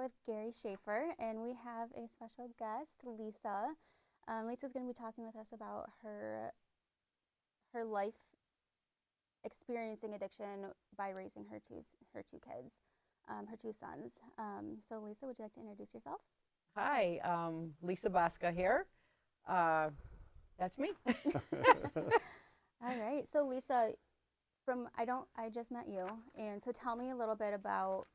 with Gary Schaefer, and we have a special guest, Lisa. Lisa's going to be talking with us about her life experiencing addiction by raising her two kids, her two sons. So, Lisa, would you like to introduce yourself? Hi, Lisa Bosca here. Uh, that's me. All right. So, Lisa, I just met you, and so tell me a little bit about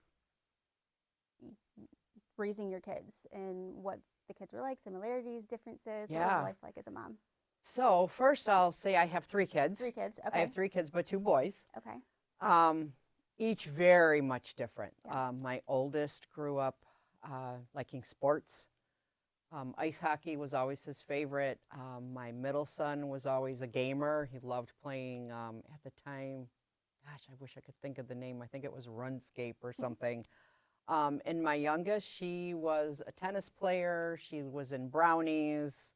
raising your kids and what the kids were like, similarities, differences. What was Yeah. life like as a mom? So first I'll say I have three kids. Three kids. I Okay. have three kids, but two boys. Okay. Um, each very much different. Yeah. My oldest grew up liking sports. Ice hockey was always his favorite. My middle son was always a gamer. He loved playing at the time. Gosh, I wish I could think of the name. I think it was RuneScape or something. And my youngest, she was a tennis player. She was in Brownies,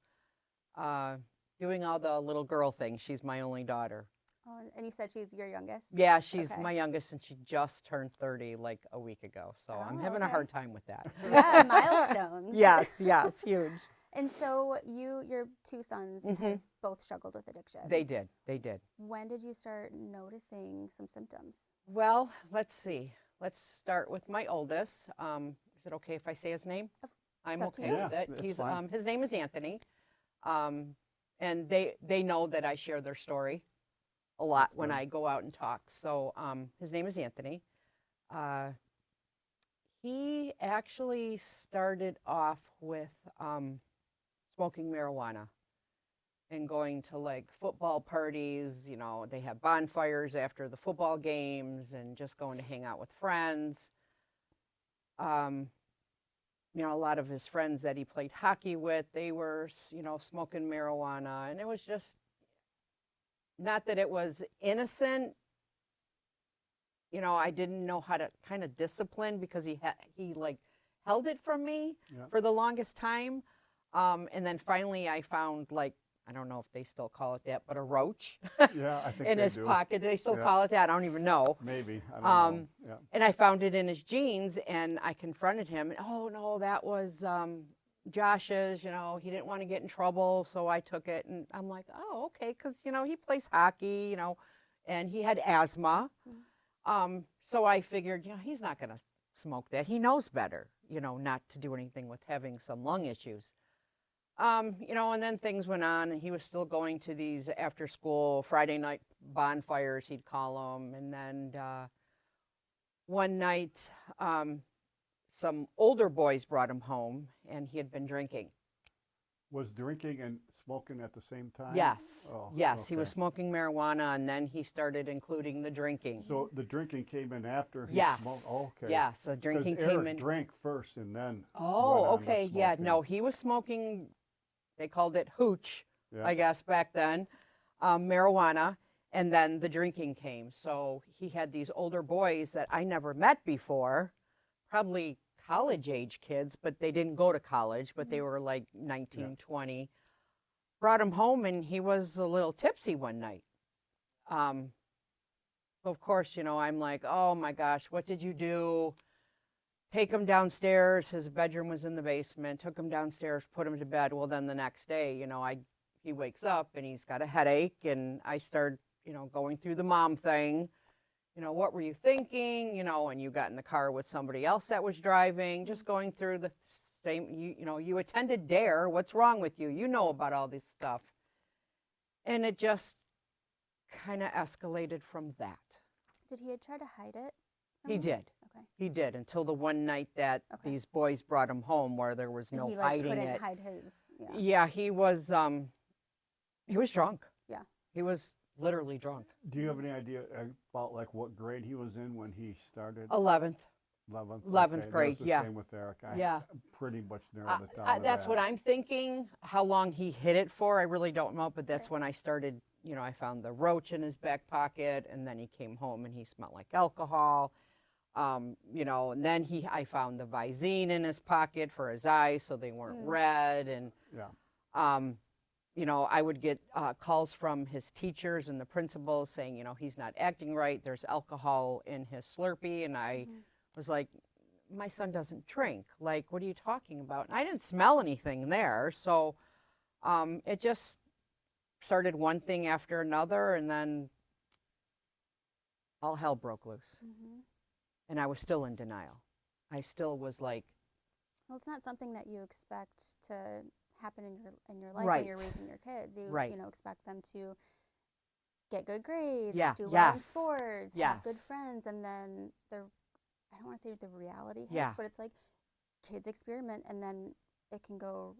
doing all the little girl things. She's my only daughter. Oh, and you said she's your youngest? Yeah, she's Okay. my youngest, and she just turned 30 like a week ago. So I'm Oh, having a okay. hard time with that. Yeah, milestones. Yes, yes, huge. And so your two sons have both struggled with addiction. They did. They did. When did you start noticing some symptoms? Well, let's see. Let's start with my oldest. Is it okay if I say his name? I'm up to okay you. with Yeah, it. that's He's fine. his name is Anthony, and they know that I share their story a lot That's when good. I go out and talk. So his name is Anthony. He actually started off with smoking marijuana and going to like football parties. You know, they have bonfires after the football games and just going to hang out with friends. You know, a lot of his friends that he played hockey with, they were, you know, smoking marijuana. And it was just, not that it was innocent. You know, I didn't know how to kind of discipline because he like held it from me Yeah. for the longest time. And then finally I found like, I don't know if they still call it that, but a roach Yeah, I think in they his do. pocket. Do they still Yeah. call it that? I don't even know. Maybe. I don't know. Yeah. And I found it in his jeans, and I confronted him. Oh no, that was Josh's. You know, he didn't want to get in trouble, so I took it. And I'm like, oh, okay, because you know he plays hockey, you know, and he had asthma. So I figured, you know, he's not going to smoke that. He knows better, you know, not to do anything with having some lung issues. You know, and then things went on, and he was still going to these after-school Friday night bonfires, he'd call them. And then one night, some older boys brought him home, and he had been drinking. Was drinking and smoking at the same time? Yes, Oh, yes, he was okay. smoking marijuana, and then he started including the drinking. So the drinking came in after he Yes. smoked? Oh, okay. Yes, the drinking Because came Eric in. drank first and then Oh, went on to okay. Yeah, smoking. no, he was smoking, they called it hooch, Yeah. I guess, back then, marijuana, and then the drinking came. So he had these older boys that I never met before, probably college age kids, but they didn't go to college, but they were like 19, 20. Brought him home, and he was a little tipsy one night. Of course, you know, I'm like, oh my gosh, what did you do? Take him downstairs. His bedroom was in the basement. Took him downstairs, put him to bed. Well, then the next day, you know, he wakes up and he's got a headache, and I start, you know, going through the mom thing. You know, what were you thinking? You know, and you got in the car with somebody else that was driving. Just going through the same. You know, you attended DARE. What's wrong with you? You know about all this stuff, and it just kind of escalated from that. Did he try to hide it? He did. Okay. He did until the one night that Okay. these boys brought him home, where there was And no he like hiding couldn't it. hide his. Yeah. Yeah, he was drunk. Yeah. He was literally drunk. Do you have any idea about like what grade he was in when he started? 11th. 11th. 11th Okay, grade, that's the yeah. same with Eric. I Yeah. pretty much narrowed it down to That's that. what I'm thinking. How long he hid it for, I really don't know. But that's when I started. You know, I found the roach in his back pocket, and then he came home and he smelled like alcohol. You know, and then I found the Visine in his pocket for his eyes, so they weren't red. And Yeah. you know, I would get calls from his teachers and the principals saying, you know, he's not acting right. There's alcohol in his Slurpee, and I was like, my son doesn't drink. Like, what are you talking about? And I didn't smell anything there. So it just started one thing after another, and then all hell broke loose. And I was still in denial. I still was like, Well, it's not something that you expect to happen in your life Right. when you're raising your kids. You Right. you know expect them to get good grades, Yeah. do well in Yes. sports, have good Yes. friends, and then I don't want to say the reality hits, Yeah. but it's like kids experiment, and then it can go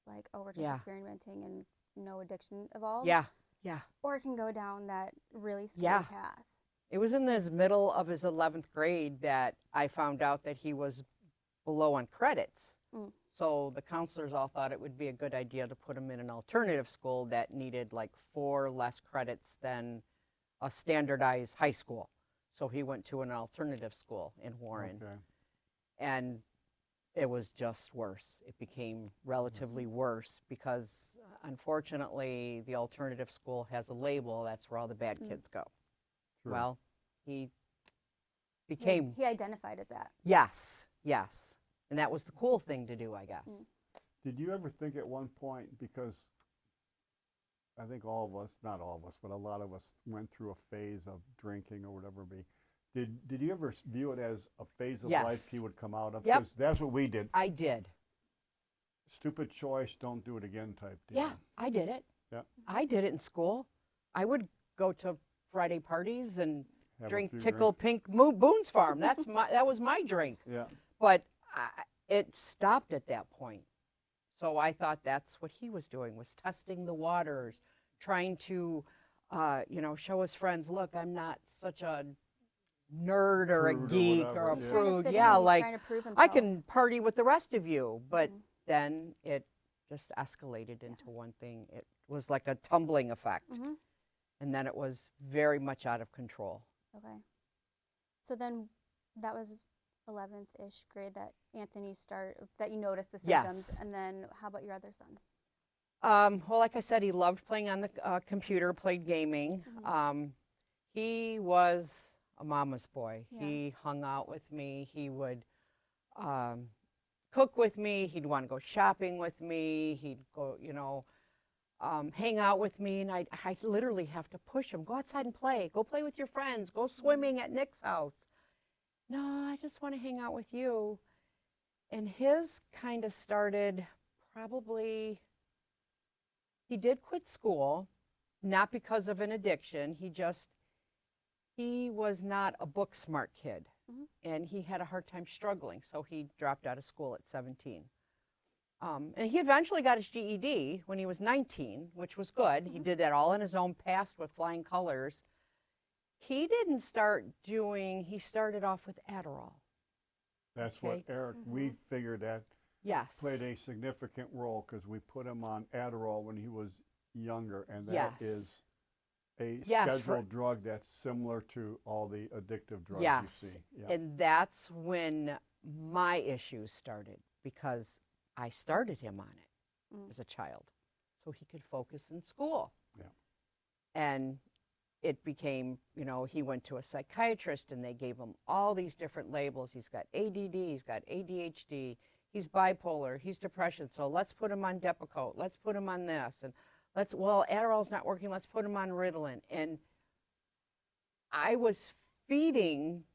like, oh, we're just Yeah. experimenting and no addiction evolves. yeah, yeah. Or it can go down that really scary Yeah. path. It was in his middle of his 11th grade that I found out that he was below on credits. Mm. So the counselors all thought it would be a good idea to put him in an alternative school that needed like 4 less credits than a standardized high school. So he went to an alternative school in Warren. Okay. And it was just worse. It became relatively worse because, unfortunately, the alternative school has a label. That's where all the bad kids go. True. Well, he He became, identified as that. yes, yes. And that was the cool thing to do, I guess. Mm. Did you ever think at one point, because I think all of us, not all of us, but a lot of us went through a phase of drinking or whatever it be. Did you ever view it as a phase of Yes. life he would come out of? Yep. Because that's what we did. I did. Stupid choice, don't do it again type deal. Yeah, I did it. Yep. I did it in school. I would go to Friday parties and Have a drink few Tickle drinks. Pink Boone's Farm. That was my drink. Yeah. But it stopped at that point. So I thought that's what he was doing, was testing the waters, trying to, show his friends, look, I'm not such a nerd or a Prude or geek whatever, or a yeah. He's trying to prude. fit Yeah, in. He's like trying to prove himself. I can party with the rest of you. But Mhm. then it just escalated into one thing. It was like a tumbling effect. Mhm. And then it was very much out of control. Okay. So then that was 11th-ish grade that that you noticed the symptoms. Yes. And then how about your other son? Well, like I said, he loved playing on the computer, played gaming. Mhm. He was a mama's boy. Yeah. He hung out with me. He would cook with me. He'd want to go shopping with me. He'd go, hang out with me. And I literally have to push him. Go outside and play. Go play with your friends. Go swimming at Nick's house. No, I just want to hang out with you. And his kind of started probably, he did quit school, not because of an addiction. He was not a book smart kid. Mhm. And he had a hard time struggling, so he dropped out of school at 17. And he eventually got his GED when he was 19, which was good. He did that all in his own, passed with flying colors. He didn't he started off with Adderall. That's what Okay. Eric, we figured that Yes. played a significant role because we put him on Adderall when he was younger, and that Yes. is a Yes, scheduled drug that's similar to all the addictive drugs Yes. you see. Yeah. And that's when my issues started, because I started him on it as a child so he could focus in school. Yeah. And it became, he went to a psychiatrist and they gave him all these different labels. He's got ADD, he's got ADHD, he's bipolar, he's depression. So let's put him on Depakote. Let's put him on this. And Adderall's not working. Let's put him on Ritalin. And I was feeding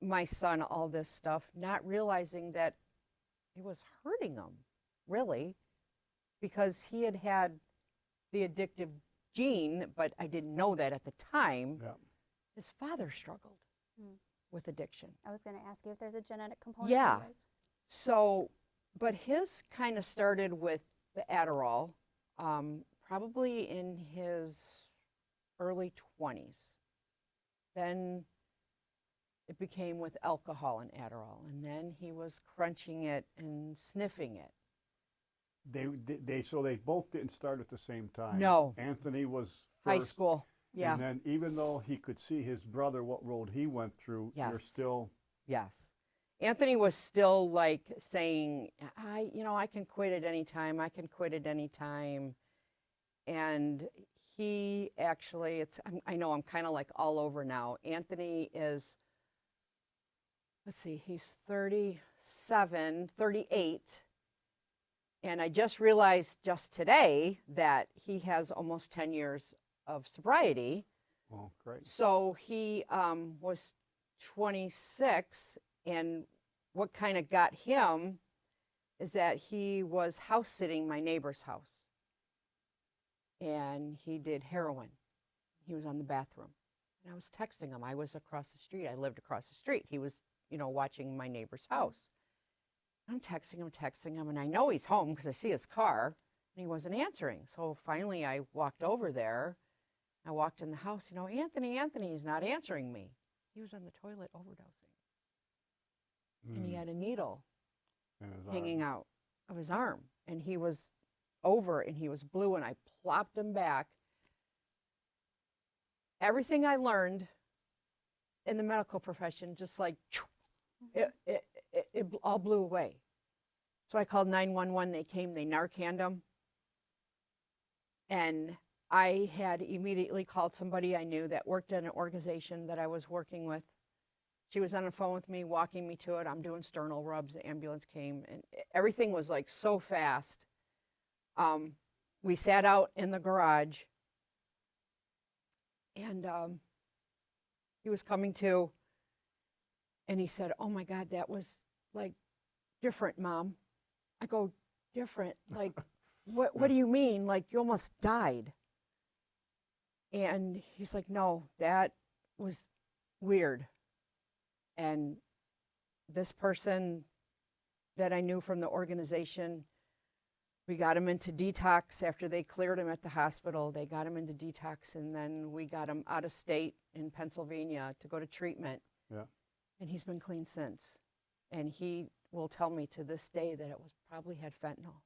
my son all this stuff, not realizing that it was hurting him, really, because he had the addictive gene, but I didn't know that at the time. Yeah. His father struggled with addiction. I was going to ask you if there's a genetic component. Yeah. To yours. So, but his kind of started with the Adderall, probably in his early 20s. Then it became with alcohol and Adderall, and then he was crunching it and sniffing it. So they both didn't start at the same time. No. Anthony was High first, school, yeah. And then even though he could see his brother, what road he went through, you're Yes. still. Yes. Anthony was still like saying, I can quit at any time. I can quit at any time. And he actually, I know I'm kind of like all over now. Anthony is let's see, he's 37, 38. And I just realized just today that he has almost 10 years of sobriety. Oh, great. So he was 26, and what kind of got him is that he was house sitting my neighbor's house, and he did heroin. He was on the bathroom, and I was texting him. I was across the street. I lived across the street. He was, watching my neighbor's house. I'm texting him, and I know he's home because I see his car, and he wasn't answering. So finally, I walked over there. I walked in the house, Anthony, he's not answering me. He was on the toilet overdosing. And he had a needle hanging out of his arm. And he was over and he was blue, and I plopped him back. Everything I learned in the medical profession, just like, it all blew away. So I called 911. They came, they Narcaned him. And I had immediately called somebody I knew that worked at an organization that I was working with. She was on the phone with me, walking me to it. I'm doing sternal rubs. The ambulance came, and everything was like so fast. We sat out in the garage, and he was coming to, and he said, "Oh my God, that was like different, Mom." I go, "Different? Like, what do you mean? Like, you almost died?" And he's like, "No, that was weird." And this person that I knew from the organization, we got him into detox after they cleared him at the hospital. They got him into detox, and then we got him out of state in Pennsylvania to go to treatment. Yeah. And he's been clean since. And he will tell me to this day that it was probably had fentanyl.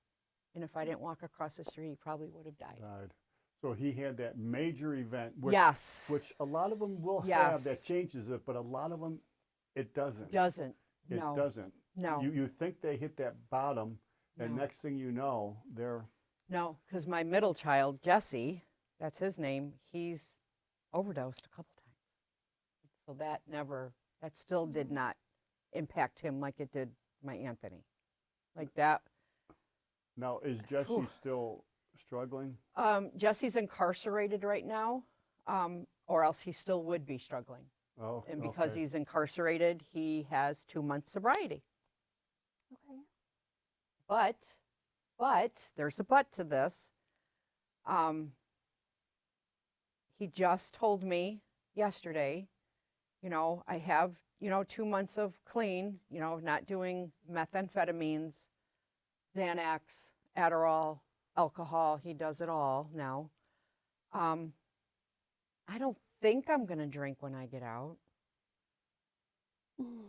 And if I didn't walk across the street, he probably would have died. So he had that major event, Yes. which a lot of them will have Yes. that changes it, but a lot of them, it doesn't. Doesn't. It No. doesn't. No. You think they hit that bottom, and No. next thing you know, they're No, because my middle child, Jesse, that's his name, he's overdosed a couple times. So that still did not impact him like it did my Anthony. Like that. Now, is Jesse Whew. still struggling? Jesse's incarcerated right now, or else he still would be struggling. Oh, And because okay. he's incarcerated, he has 2 months sobriety. Okay. But there's a but to this. He just told me yesterday, I have, 2 months of clean, not doing methamphetamines, Xanax, Adderall, alcohol. He does it all now. I don't think I'm going to drink when I get out.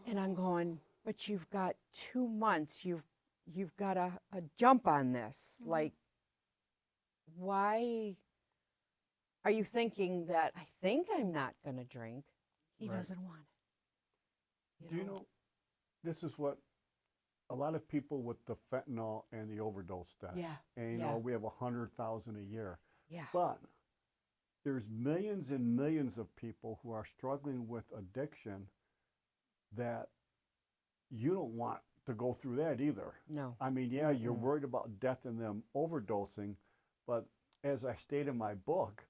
And I'm going, but you've got 2 months. You've got a jump on this. Mhm. Like, why are you thinking that I think I'm not going to drink? He Right. doesn't want it. Do you know, this is what a lot of people with the fentanyl and the overdose deaths. Yeah, And yeah. we have 100,000 a year. Yeah. But there's millions and millions of people who are struggling with addiction that you don't want to go through that either. No. I mean, yeah, you're Mm-mm. worried about death and them overdosing, but as I state in my book,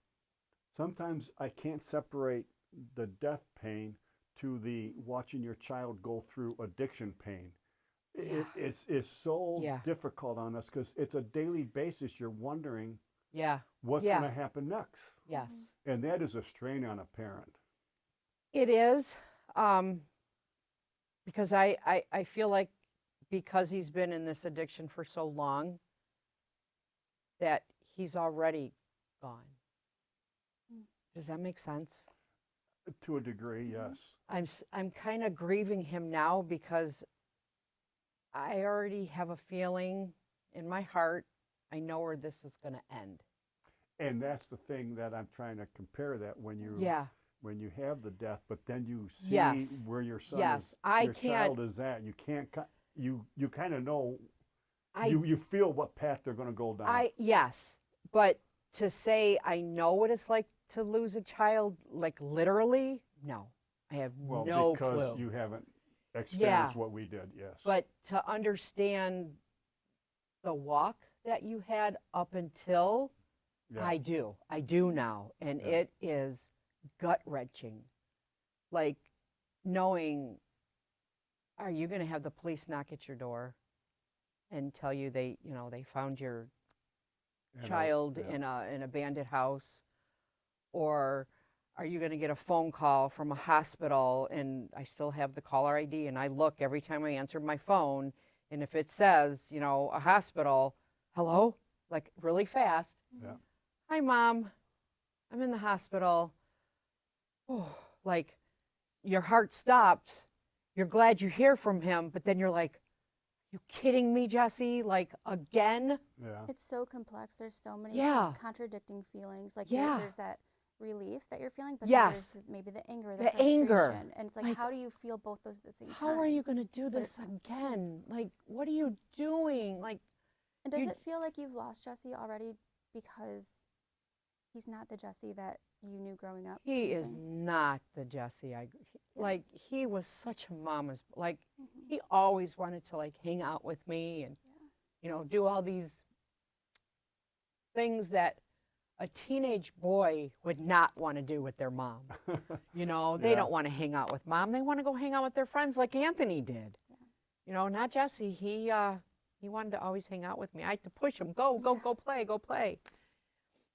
sometimes I can't separate the death pain to the watching your child go through addiction pain. It's so Yeah. difficult on us because it's a daily basis. You're wondering Yeah. what's Yeah. going to happen next. Yes. And that is a strain on a parent. It is. Because I feel like because he's been in this addiction for so long that he's already gone. Does that make sense? To a degree, yes. I'm kind of grieving him now because I already have a feeling in my heart. I know where this is going to end. And that's the thing that I'm trying to compare that when you Yeah. when you have the death, but then you see Yes. where your son Yes. is, I your can't. child is at. You can't. You kind of know. I You feel what path they're going to go down. yes, but to say I know what it's like to lose a child, like literally, no, I have well, no because clue. you haven't experience Yeah. what we did. Yes. But to understand the walk that you had up until, yeah. I do now. And Yeah. it is gut wrenching. Like knowing, are you going to have the police knock at your door and tell you they found your And child yeah. in an abandoned house? Or are you going to get a phone call from a hospital, and I still have the caller ID, and I look every time I answer my phone, and if it says, a hospital, hello, like really fast, Yeah. hi mom, I'm in the hospital. Oh, like your heart stops. You're glad you hear from him, but then you're like, you kidding me, Jesse? Like again? Yeah. It's so complex. There's so many Yeah. contradicting feelings. Like Yeah. there's that relief that you're feeling, but Yes. then there's maybe the anger, the The frustration, anger. and it's like, Like, how do you feel both those at the same how time? are you going to do But this it's- again? Like, what are you doing? Like, And does you- it feel like you've lost Jesse already because he's not the Jesse that you knew growing up? he kind of is thing? not the Jesse Yeah. like he was such a mama's, like Mhm. he always wanted to like hang out with me and Yeah. do all these things that a teenage boy would not want to do with their mom. They Yeah. don't want to hang out with mom. They want to go hang out with their friends like Anthony did. Yeah. Not Jesse. He wanted to always hang out with me. I had to push him, go play.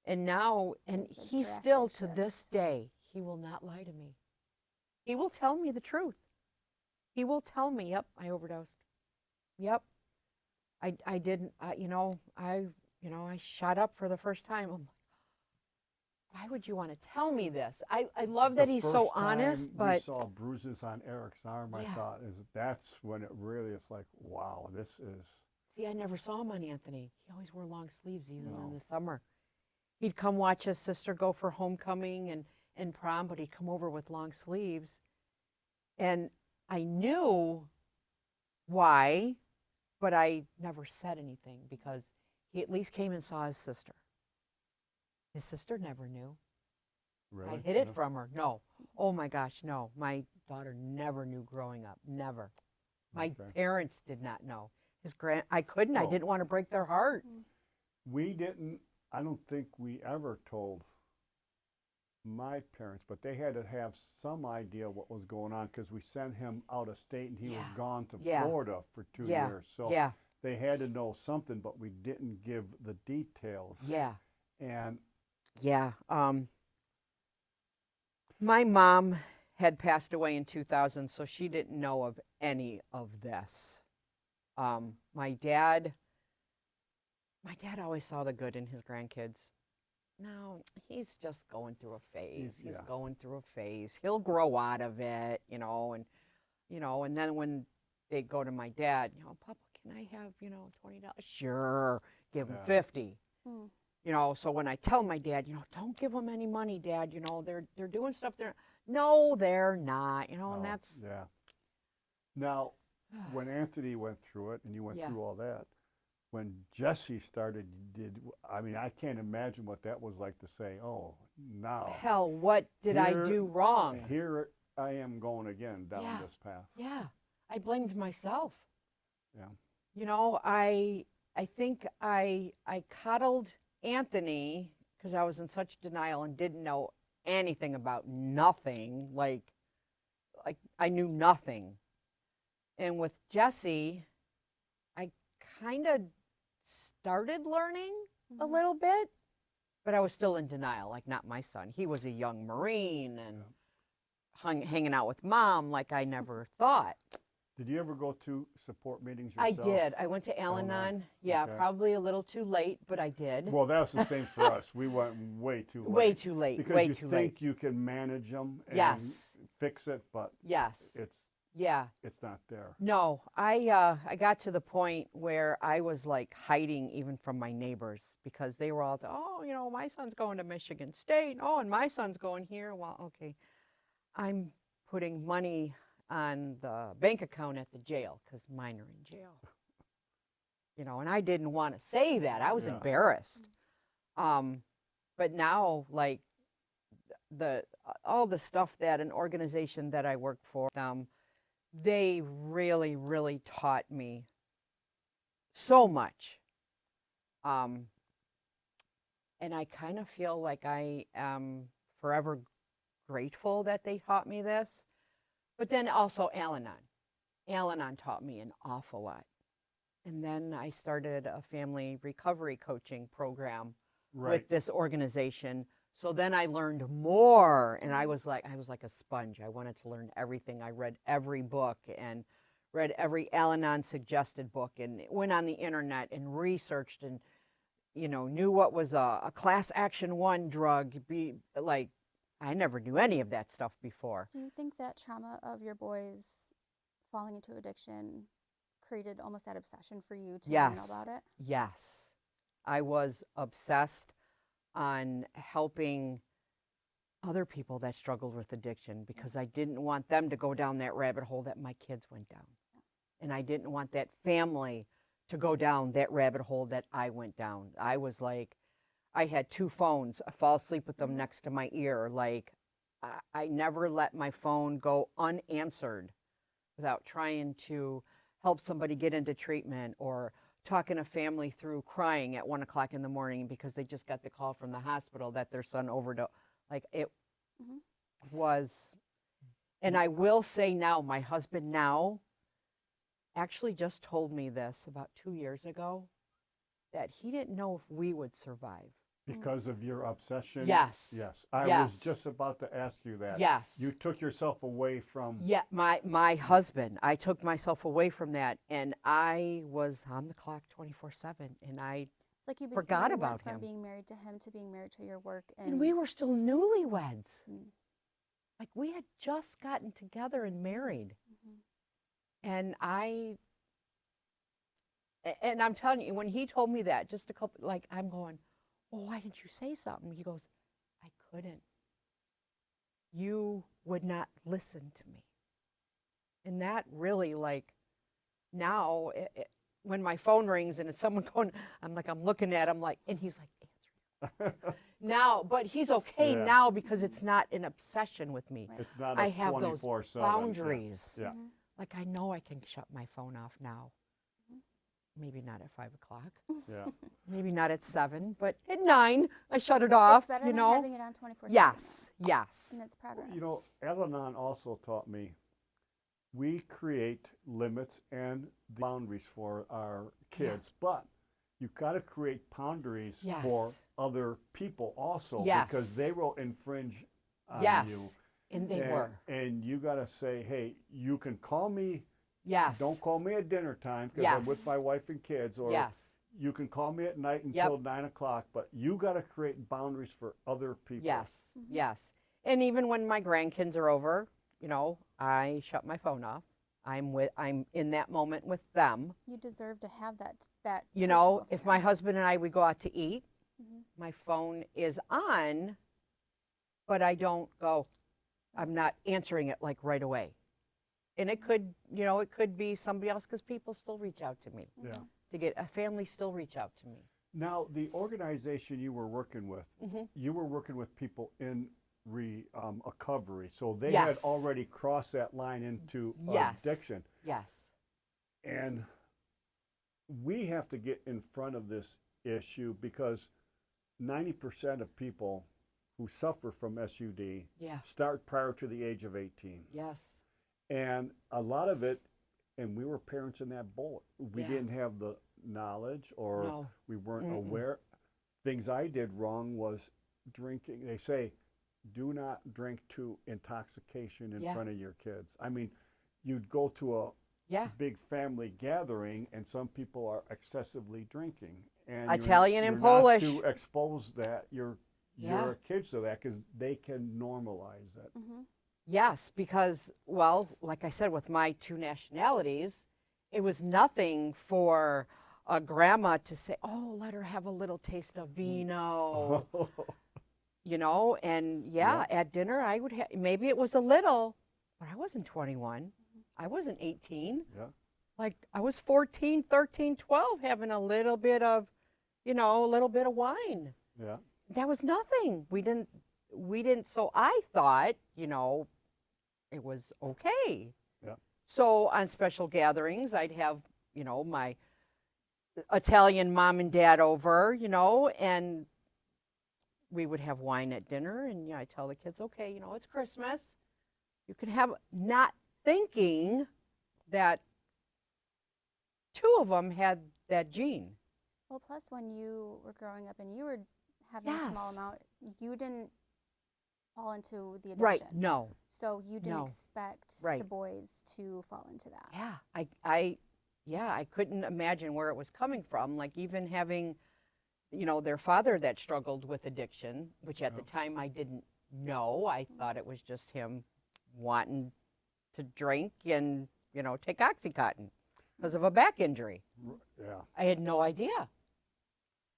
And now, and Just a he drastic still to this shift. day, he will not lie to me. He will tell me the truth. He will tell me, yep, I overdosed. Yep, I didn't. I shot up for the first time. I'm like, why would you want to tell me this? I love that he's so honest, we but saw bruises on Eric's arm. I Yeah. thought that's when it really is like, wow, this is. see, I never saw him on Anthony. He always wore long sleeves, even in No. the summer. He'd come watch his sister go for homecoming and prom, but he'd come over with long sleeves. And I knew why, but I never said anything because he at least came and saw his sister. His sister never knew. Really? I hid it No? from her. No. Oh my gosh, no. My daughter never knew growing up. Never. My Okay. parents did not know. I couldn't. I Oh. didn't want to break their heart. We didn't. I don't think we ever told my parents, but they had to have some idea what was going on because we sent him out of state and he was Yeah. gone to Yeah. Florida for 2 Yeah. years. So Yeah. they had to know something, but we didn't give the details. Yeah. And Yeah. My mom had passed away in 2000, so she didn't know of any of this. My dad always saw the good in his grandkids. No, he's just going through a phase. He's yeah. going through a phase. He'll grow out of it, and then when they go to my dad, Papa, can I have, $20? Sure, give him Yeah. 50. Mm. So when I tell my dad, don't give them any money, Dad, they're doing stuff no, they're not, and Oh, that's yeah. Now, when Anthony went through it and you went Yeah. through all that, when Jesse started, I can't imagine what that was like to say, oh, now hell, what did I Here- do wrong? here I am going again down Yeah. this path. Yeah, I blamed myself. Yeah. I think I coddled Anthony because I was in such denial and didn't know anything about nothing. Like I knew nothing. And with Jesse, I kind of started learning a Mhm. little bit, but I was still in denial. Like not my son. He was a young Marine and hanging out with mom like I never thought. Did you ever go to support meetings I yourself? did. I went to Al-Anon. Yeah, Okay. probably a little too late, but I did. Well, that was the same for us. We went way too late. Way too late. Because way you too think late. you can manage them and Yes. fix it, but Yes. Yeah. it's not there. No, I got to the point where I was like hiding even from my neighbors because they were all, my son's going to Michigan State. Oh, and my son's going here. Well, okay. I'm putting money on the bank account at the jail because mine are in jail. And I didn't want to say that. I was Yeah. embarrassed. But now, like all the stuff that an organization that I work for, they really, really taught me so much. And I kind of feel like I am forever grateful that they taught me this. But then also Al-Anon. Al-Anon taught me an awful lot. And then I started a family recovery coaching program with this organization. So then I learned more, and I was like a sponge. I wanted to learn everything. I read every book and read every Al-Anon suggested book and went on the internet and researched and knew what was a class action 1 drug. I never knew any of that stuff before. Do you think that trauma of your boys falling into addiction created almost that obsession for you to learn about it? Yes. I was obsessed on helping other people that struggled with addiction because I didn't want them to go down that rabbit hole that my kids went down. And I didn't want that family to go down that rabbit hole that I went down. I was like, I had 2 phones. I fall asleep with them next to my ear. Like, I never let my phone go unanswered without trying to help somebody get into treatment or talking a family through crying at 1 o'clock in the morning because they just got the call from the hospital that their son overdosed. Like, it was, and I will say now, my husband now actually just told me this about 2 years ago, that he didn't know if we would survive. Because of your obsession? Yes. Yes. I was just about to ask you that. Yes. You took yourself away from... Yeah, my husband. I took myself away from that, and I was on the clock 24/7, and I It's like you forgot you about went from him. being married to him to being married to your work. And we were still newlyweds. Mm. Like, we had just gotten together and married. And I'm telling you, when he told me that, just a couple, like, I'm going, well, why didn't you say something? He goes, I couldn't. You would not listen to me. And that really, like, now, when my phone rings and it's someone going, I'm looking at him, like, and he's like, answer. Now, but he's okay now because it's not an obsession with me. It's not I have those 24/7. boundaries. Yeah. Like, I know I can shut my phone off now. Maybe not at 5 o'clock. Yeah. Maybe not at 7, but at 9, I shut it off. It's better you than know. having it on 24/7. Yes. Yes. And it's progress. You know, Al-Anon also taught me we create limits and boundaries for our kids, but you've got to create boundaries for other people also because they will infringe on you. And they were. And you got to say, hey, you can call me. Yes. Don't call me at dinner time because I'm with my wife and kids. Or you can call me at night until 9 o'clock, but you got to create boundaries for other people. Yes. Yes. And even when my grandkids are over, you know, I shut my phone off. I'm in that moment with them. You deserve to have that. You know, if my husband and we go out to eat, my phone is on, but I don't go, I'm not answering it like right away. And it could, you know, it could be somebody else because people still reach out to me. Yeah. A family still reach out to me. Now, the organization you were working with, you were working with people in recovery. So they had already crossed that line into addiction. Yes. And we have to get in front of this issue because 90% of people who suffer from SUD start prior to the age of 18. Yes. And a lot of it, and we were parents in that boat. We didn't have the knowledge or we weren't aware. Things I did wrong was drinking. They say, do not drink to intoxication in front of your kids. I mean, you'd go to a big family gathering and some people are excessively drinking. And Italian you're and Polish. not to expose that, your kids to that because they can normalize it. Yes, because, well, like I said, with my 2 nationalities, it was nothing for a grandma to say, oh, let her have a little taste of vino. You know, and at dinner I would have, maybe it was a little, but I wasn't 21. I wasn't 18. Yeah. Like I was 14, 13, 12 having a little bit of, you know, a little bit of wine. Yeah. That was nothing. We didn't, so I thought, you know, it was okay. Yeah. So on special gatherings, I'd have, my Italian mom and dad over, and we would have wine at dinner. And I tell the kids, okay, it's Christmas. You can have, not thinking that two of them had that gene. Well, plus when you were growing up and you were having a small Yes. amount, you didn't fall into the addiction. Right. No. So you didn't No. expect Right. the boys to fall into that. Yeah. I couldn't imagine where it was coming from. Like even having, their father that struggled with addiction, which at the time I didn't know. I thought it was just him wanting to drink and, take Oxycontin because of a back injury. Yeah. I had no idea,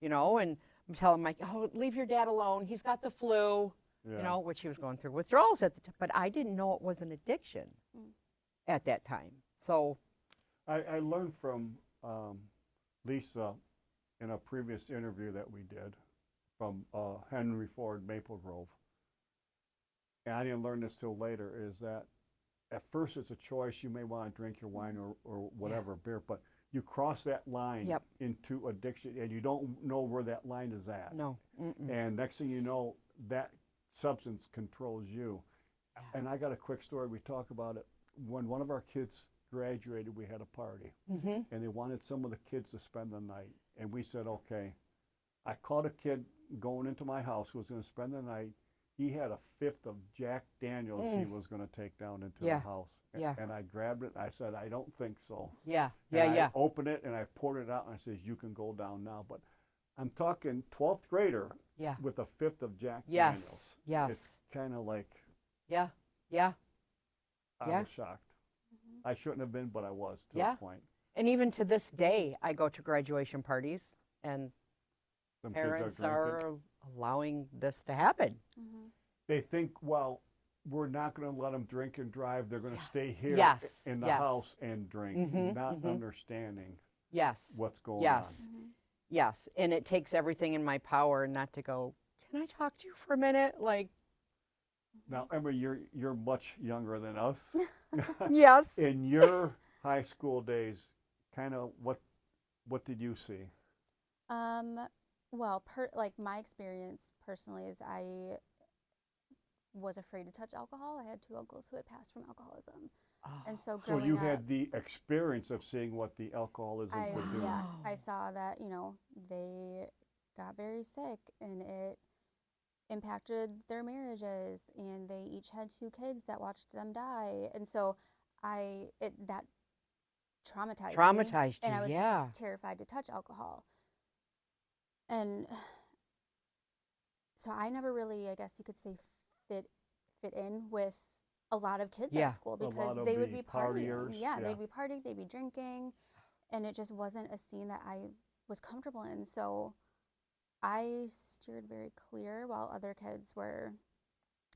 and I'm telling Mike, oh, leave your dad alone. He's got the flu, Yeah. which he was going through withdrawals at the time. But I didn't know it was an addiction at that time. So, I learned from Lisa in a previous interview that we did from Henry Ford Maple Grove. And I didn't learn this till later, is that at first it's a choice. You may want to drink your wine or whatever, beer, but you cross that line Yep. into addiction and you don't know where that line is at. no. Mm-mm. And next thing you know, that substance controls you. Yeah. And I got a quick story. We talk about it. When one of our kids graduated, we had a party. Mm-hmm. And they wanted some of the kids to spend the night. And we said, okay. I caught a kid going into my house who was going to spend the night. He had a fifth of Jack Daniels he was going to take down into Yeah. the house. Yeah. And I grabbed it and I said, I don't think so. Yeah. And Yeah. I opened it and I poured it out and I said, you can go down now. But I'm talking 12th grader Yeah. with a fifth of Jack Yes. Daniels. Yes. It's kind of like, Yeah. I Yeah. was shocked. I shouldn't have been, but I was to Yeah. a point. And even to this day, I go to graduation parties, and Some parents kids are drinking. are allowing this to happen. Mm-hmm. They think, well, we're not going to let them drink and drive. They're going to stay here Yes, in the yes. house and drink, Mhm, not mhm. understanding Yes. what's going Yes. Mm-hmm. Yes. And it takes everything in my power not to go, can I talk to you for a minute? Like, on. Now, Emma, you're much younger than us. yes. In your high school days, kind of what did you see? Well, like my experience personally is I was afraid to touch alcohol. I had two uncles who had passed from alcoholism, and so So growing you up, had the experience of seeing what the alcoholism I could do. yeah, Wow. I saw that they got very sick, and it impacted their marriages, and they each had two kids that watched them die, and so that traumatized me, Traumatized and you, I was yeah. terrified to touch alcohol. And so I never really, I guess you could say, fit in with a lot of kids Yeah. at school A lot because of they would the be partying. partiers, Yeah, yeah. they'd be partying, they'd be drinking, and it just wasn't a scene that I was comfortable in. So I steered very clear while other kids were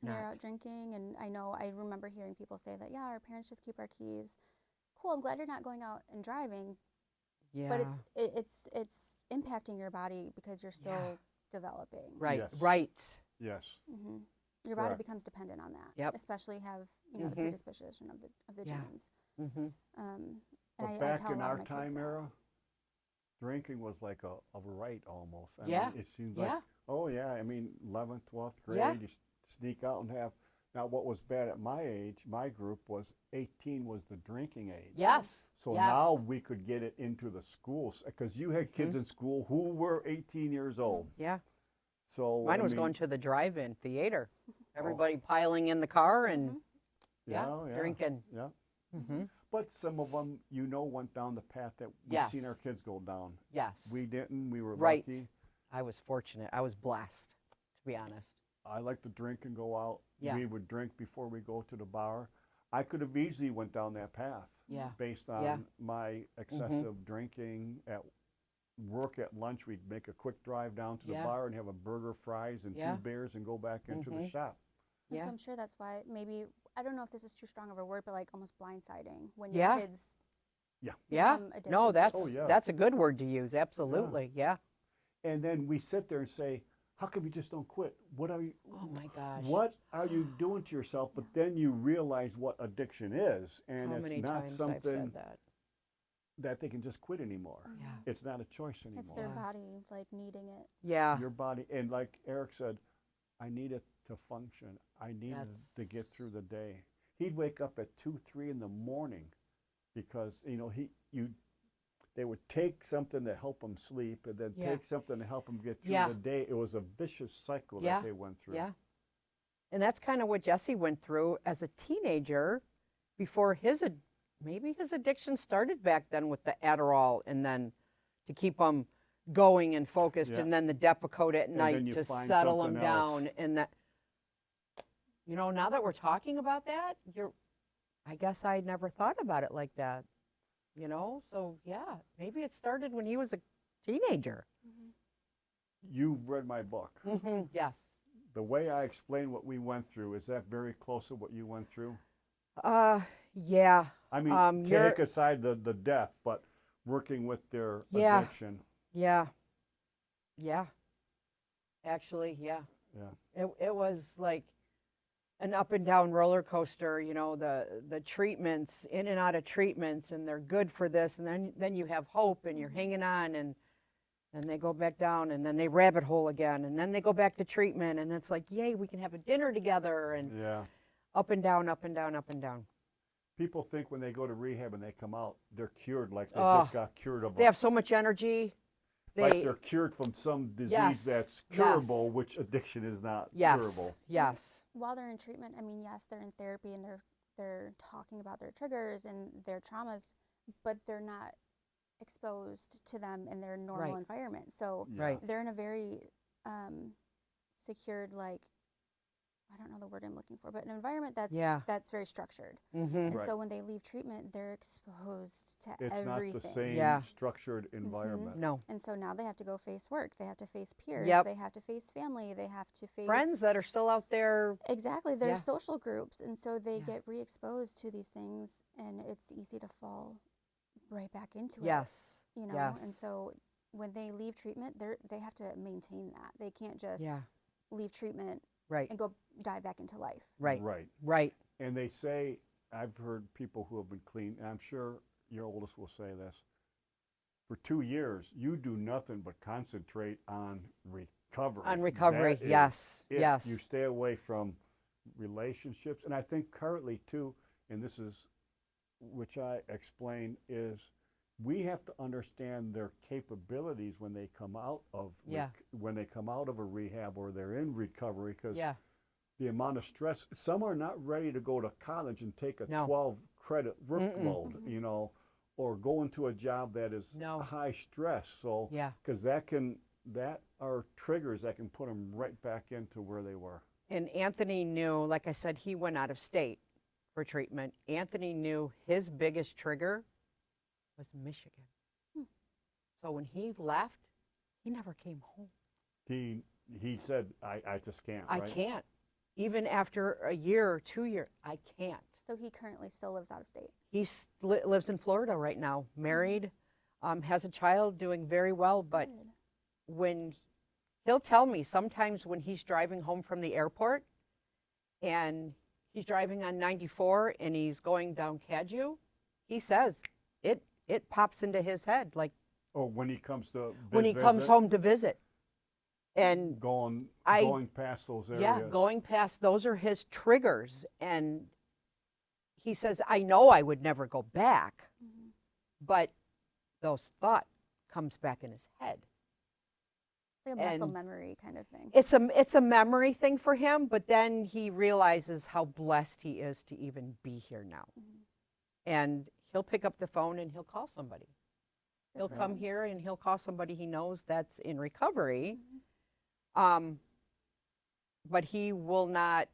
they're Not. out drinking. And I remember hearing people say that, yeah, our parents just keep our keys. Cool, I'm glad you're not going out and driving, Yeah. but it's impacting your body because you're still developing. right. Yes. Right. Yes. Hmm. Your body Correct. becomes dependent on that. Yep. Especially have the Mhm. predisposition of the Yeah. genes. Mm-hmm. And But I back tell a in lot of our my kids time that. era, drinking was like a right almost. I Yeah. mean, it seems Yeah. like, oh yeah, I mean, 11th, 12th grade, Yeah. you sneak out and have. Now, what was bad at my age, my group was 18 was the drinking age. Yes. So yes. now we could get it into the schools because you had kids Mhm. in school who were 18 years old. Yeah. So Mine I was mean, going to the drive-in theater. Everybody piling in the car and yeah, drinking. Yeah. Mm-hmm. But some of them, went down the path that we've seen our Yes. kids go down. Yes. We didn't. We were Right. lucky. I was fortunate. I was blessed, to be honest. I like to drink and go out. Yeah. We would drink before we go to the bar. I could have easily went down that path Yeah. based on Yeah. my excessive drinking at work. At lunch, we'd make a quick drive down to the Yeah. bar and have a burger, fries, and Yeah. 2 beers and go back into the shop. And so Yeah. I'm sure that's why maybe, I don't know if this is too strong of a word, but like almost blindsiding when Yeah. your kids Yeah. become addicted No, to that's Oh, yes. that's a good word to use. Absolutely. Yeah. And then we sit there and say, how come you just don't quit? What are you? Oh my gosh. What are you doing to yourself? But then you realize what addiction is, and How it's many not times I've something said that. that they can just quit anymore. Yeah. It's not a choice anymore. It's their Yeah. body like needing it. Yeah. Your body, and like Eric said, I need it to function. I need it to That's- get through the day. He'd wake up at 2, 3 in the morning because they would take something to help him sleep, and then Yeah. take something to help him get through Yeah. the day. It was a vicious cycle Yeah. that they went through. Yeah. And that's kind of what Jesse went through as a teenager before maybe his addiction started back then with the Adderall, and then to keep him going and focused, Yeah. and then the Depakote at then night you to find settle him something else. down. And that, now that we're talking about that, I guess I never thought about it like that. So yeah, maybe it started when he was a teenager. You've read my book. Yes. The way I explain what we went through, is that very close to what you went through? Yeah. I mean, you're- take aside the death, but working with their Yeah. addiction. Yeah. Yeah. Actually, yeah. Yeah. It was like an up and down roller coaster, the treatments, in and out of treatments, and they're good for this, and then you have hope, and you're hanging on, and then they go back down, and then they rabbit hole again, and then they go back to treatment, and it's like, yay, we can have a dinner together, and Yeah. up and down, up and down, up and down. People think when they go to rehab and they come out, they're cured, like they Oh, just got cured of They have so much energy. like they're cured from some disease Yes. that's Yes. curable, which addiction is not Yes. curable. Yes. While they're in treatment, I mean, yes, they're in therapy and they're talking about their triggers and their traumas, but they're not exposed to them in their normal Right. environment. So Yeah. Right. they're in a very secured, like, I don't know the word I'm looking for, but an environment that's very structured. Mm-hmm. And Right. so when they leave treatment, they're exposed to It's everything. not the same Yeah. structured environment. No. And so now they have to go face work. They have to face peers. Yep. They have to face family. They have to face Friends that are still out there. Exactly. They're Yeah. social groups. And so they Yeah. get re-exposed to these things, and it's easy to fall right back into Yes. it. And Yes. so when they leave treatment, they have to maintain that. They can't just Yeah. leave treatment Right. and go dive back into life. Right. Right. Right. And they say, I've heard people who have been clean, and I'm sure your oldest will say this, for 2 years, you do nothing but concentrate on recovery. On recovery. That is Yes. it. Yes. You stay away from relationships. And I think currently, too, and this is, which I explain, is we have to understand their capabilities when they come out of Yeah. when they come out of a rehab or they're in recovery, because Yeah. the amount of stress. Some are not ready to go to college and take a No. 12 credit workload, or go into a job that is No. high stress. So, Yeah. because that are triggers that can put them right back into where they were. And Anthony knew, like I said, he went out of state for treatment. Anthony knew his biggest trigger was Michigan. So when he left, he never came home. He said, I just can't. I right? can't. Even after a year or 2 years, I can't. So he currently still lives out of state. He lives in Florida right now, married, has a child, doing very well. But Good. when he'll tell me sometimes when he's driving home from the airport and he's driving on 94 and he's going down Cadieux, he says it pops into his head like Or when he comes to when he comes visit, home to visit. And going past those areas. yeah, going past, those are his triggers. And he says, I know I would never go back, but those thought comes back in his head. It's like a muscle And- memory kind of thing. It's a memory thing for him, but then he realizes how blessed he is to even be here now. And he'll pick up the phone and he'll call somebody. He'll for come him. here and he'll call somebody he knows that's in recovery. But he will not,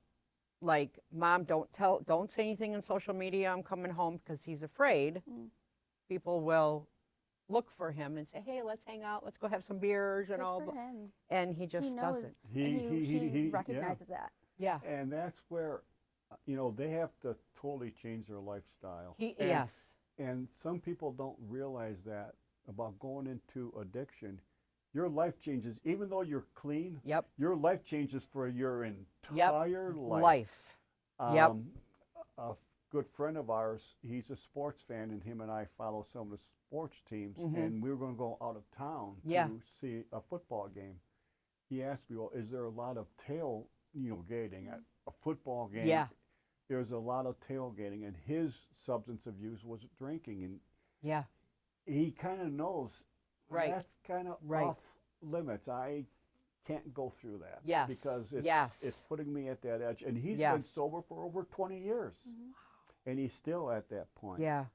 like, Mom, don't say anything on social media, I'm coming home, because he's afraid. People will look for him and say, hey, let's hang out, let's go have some beers, Good for him. and he just He knows. doesn't. He yeah. recognizes that. Yeah. And that's where, they have to totally change their lifestyle. And- Yes. And some people don't realize that about going into addiction. your life changes. Even though you're clean, Yep. your life changes for your Yep. entire life. Life. Yep. A good friend of ours, he's a sports fan, and him and I follow some of the sports teams, and we were going to go out of town Yeah. to see a football game. He asked me, well, is there a lot of tailgating at a football game? Yeah. There's a lot of tailgating, and his substance abuse was drinking, and Yeah. he kind of knows Right. that's kind of Right. off limits. I can't go through that Yes. because Yes. it's putting me at that edge. And he's Yes. been sober for over 20 years, and he's still at that point. Yeah.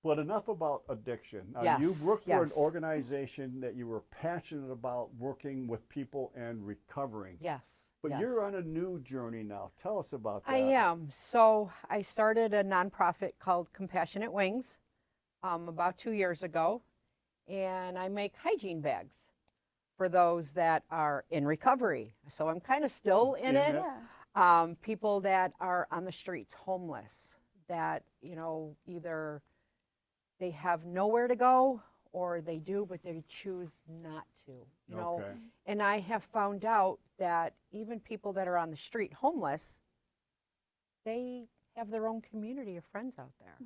But enough about addiction. Yes, You worked for an yes. organization that you were passionate about working with people and recovering. Yes. But yes. you're on a new journey now. Tell us about that. I am. So I started a nonprofit called Compassionate Wings about 2 years ago, and I make hygiene bags for those that are in recovery. So I'm kind of still in it. Yeah. People that are on the streets, homeless, that, you know, either they have nowhere to go or they do, but they choose not to, you know. Okay. And I have found out that even people that are on the street homeless, they have their own community of friends out there,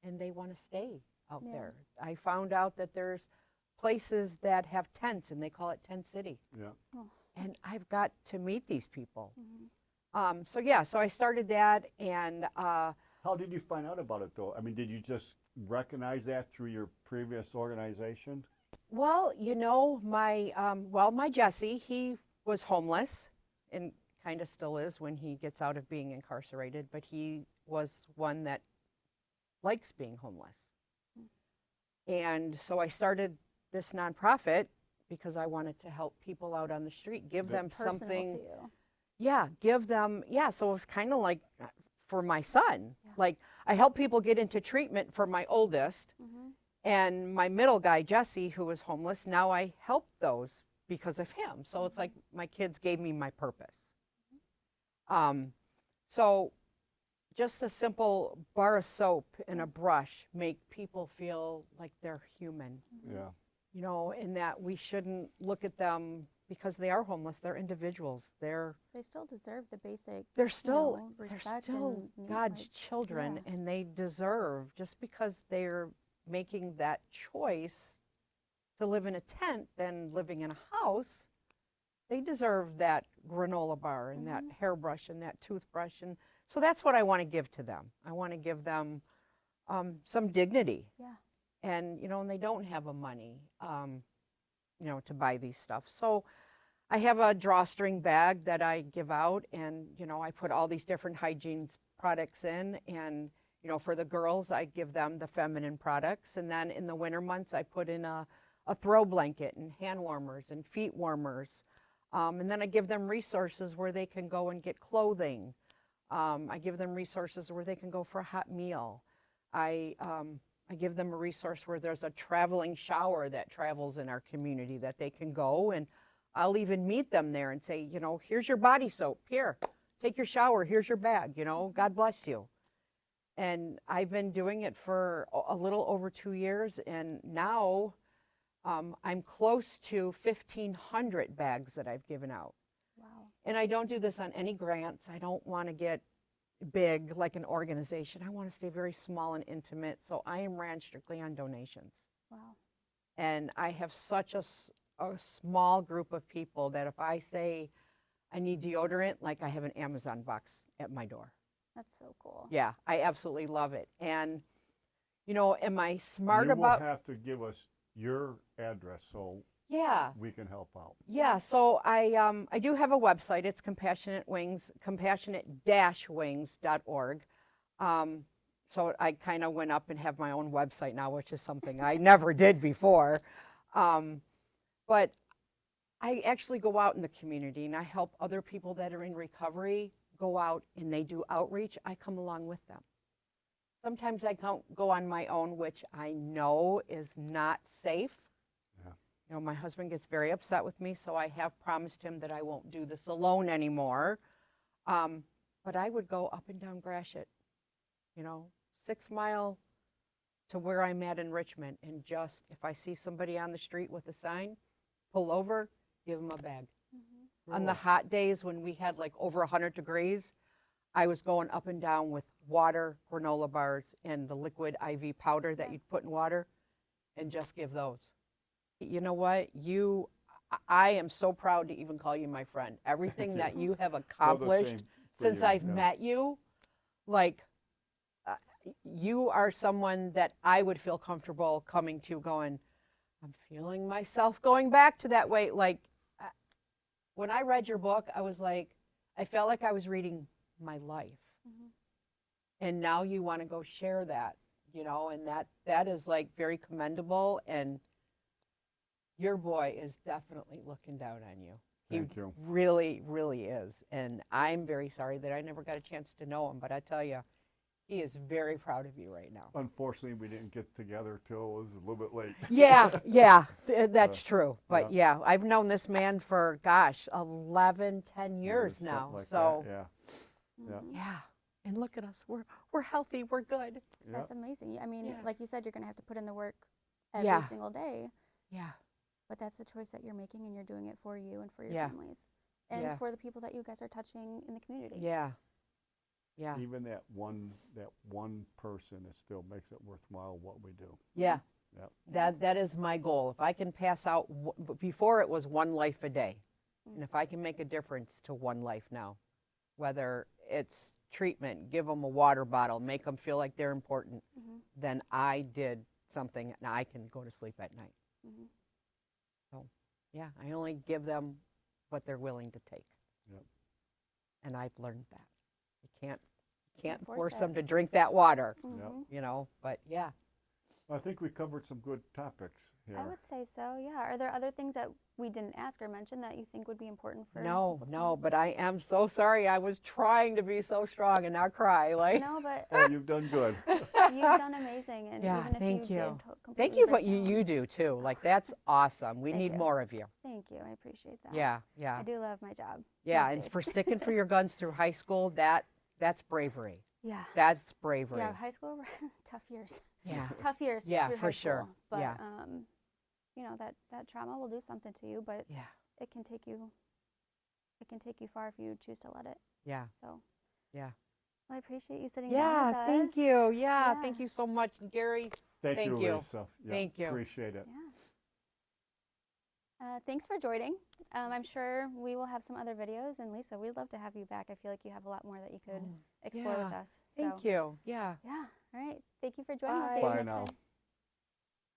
and they want to stay out Yeah. there. I found out that there's places that have tents, and they call it Tent City. Yeah. And I've got to meet these people. So yeah, so I started that, and How did you find out about it, though? I mean, did you just recognize that through your previous organization? well, you know, my Jesse, he was homeless, and kind of still is when he gets out of being incarcerated, but he was one that likes being homeless. And so I started this nonprofit because I wanted to help people out on the street, give them Personal something. to you. Yeah, give them, yeah, so it was kind of like for my son. Like, I help people get into treatment for my oldest, and my middle guy, Jesse, who was homeless, now I help those because of him. So it's like my kids gave me my purpose. So just a simple bar of soap and a brush make people feel like they're human, Yeah. you know, and that we shouldn't look at them because they are homeless. They're individuals. They still deserve the basic. still they're they're still and God's children, yeah. and they deserve, just because they're making that choice to live in a tent than living in a house, they deserve that granola bar and that hairbrush and that toothbrush. And so that's what I want to give to them. I want to give them some dignity. Yeah. And, you know, and they don't have a money, you know, to buy these stuff. So I have a drawstring bag that I give out, and, you know, I put all these different hygiene products in. And, you know, for the girls, I give them the feminine products. And then in the winter months, I put in a throw blanket and hand warmers and feet warmers. And then I give them resources where they can go and get clothing. I give them resources where they can go for a hot meal. I give them a resource where there's a traveling shower that travels in our community that they can go, and I'll even meet them there and say, you know, here's your body soap. Here, take your shower. Here's your bag. You know, God bless you. And I've been doing it for a little over 2 years, and now I'm close to 1,500 bags that I've given out. Wow. And I don't do this on any grants. I don't want to get big like an organization. I want to stay very small and intimate. So I am ran strictly on donations. Wow. And I have such a small group of people that if I say I need deodorant, like I have an Amazon box at my door. That's so cool. Yeah, I absolutely love it. And, you know, am I smart You about? will have to give us your address so Yeah. we can help out. Yeah, so I do have a website. It's Compassionate Wings, compassionate-wings.org. So I kind of went up and have my own website now, which is something I never did before. But I actually go out in the community and I help other people that are in recovery go out and they do outreach. I come along with them. Sometimes I go on my own, which I know is not safe. You know, my husband gets very upset with me, so I have promised him that I won't do this alone anymore. But I would go up and down Gratiot, you know, 6 mile to where I'm at in Richmond, and just, if I see somebody on the street with a sign, pull over, give them a bag. Mhm. On the Cool. hot days when we had like over 100 degrees, I was going up and down with water, granola bars, and the liquid IV powder that Yeah. you'd put in water, and just give those. You know what? I am so proud to even call you my friend. Everything you. that you have Well, the accomplished same for since you, I've yeah. met you, like, uh, you are someone that I would feel comfortable coming to going, I'm feeling myself going back to that way. Like, uh, when I read your book, I was like, I felt like I was reading my life. Mhm. And now you want to go share that, and that is like very commendable. And your boy is definitely looking down on you. Thank He you. really, really is. And I'm very sorry that I never got a chance to know him, but I tell you, he is very proud of you right now. Unfortunately, we didn't get together till it was a little bit late. Yeah, that's true. But yeah. yeah, I've known this man for, gosh, 11, 10 years Something now. like So that, yeah. Mhm. yeah, and look at us. We're healthy. We're good. Yeah. That's amazing. I mean, Yeah. like you said, you're going to have to put in the work every Yeah. single day, Yeah, but that's the choice that you're making, and you're doing it for you and for your Yeah. families and Yeah. for the people that you guys are touching in the community. yeah, yeah, Even that one person, it still makes it worthwhile what we do. yeah. Yep. That is my goal. If I can pass out, before it was one life a day, Mm. and if I can make a difference to one life now, whether it's treatment, give them a water bottle, make them feel like they're important, Mhm. then I did something, and I can go to sleep at night. Mhm. So, yeah, I only give them what they're willing to take. Yep. And I've learned that. You can't Force force it. them to drink that water, Mhm. but yeah. I think we covered some good topics here. I would say so, yeah. Are there other things that we didn't ask or mention that you think would be important for? No, but I am so sorry. I was trying to be so strong and not cry. Like, No, but Oh, you've done good. you've done amazing, and Yeah, even if thank you you. did thank completely you for what break down, you do too. Like, that's awesome. We Thank need you. more of you. Thank you. I appreciate that. Yeah, I yeah, do love my job. yeah. most And days. for sticking for your guns through high school, that's bravery. Yeah. That's bravery. Yeah, high school, tough years. Yeah. Tough years Yeah, through for high sure. school. But, Yeah. that trauma will do something to you, but Yeah, it can take you far if you choose to let it. yeah, So, yeah. well, I appreciate you sitting down Yeah, with us. thank you. Yeah, Yeah. thank you so much, Gary. Thank Thank you, you. Lisa. Yeah, Thank you. Appreciate it. Yeah. Thanks for joining. I'm sure we will have some other videos. And Lisa, we'd love to have you back. I feel like you have a lot more that you could explore with yeah. us. Thank So, you. Yeah. yeah. All right. Thank you for joining us. Bye. See you Bye next now. time.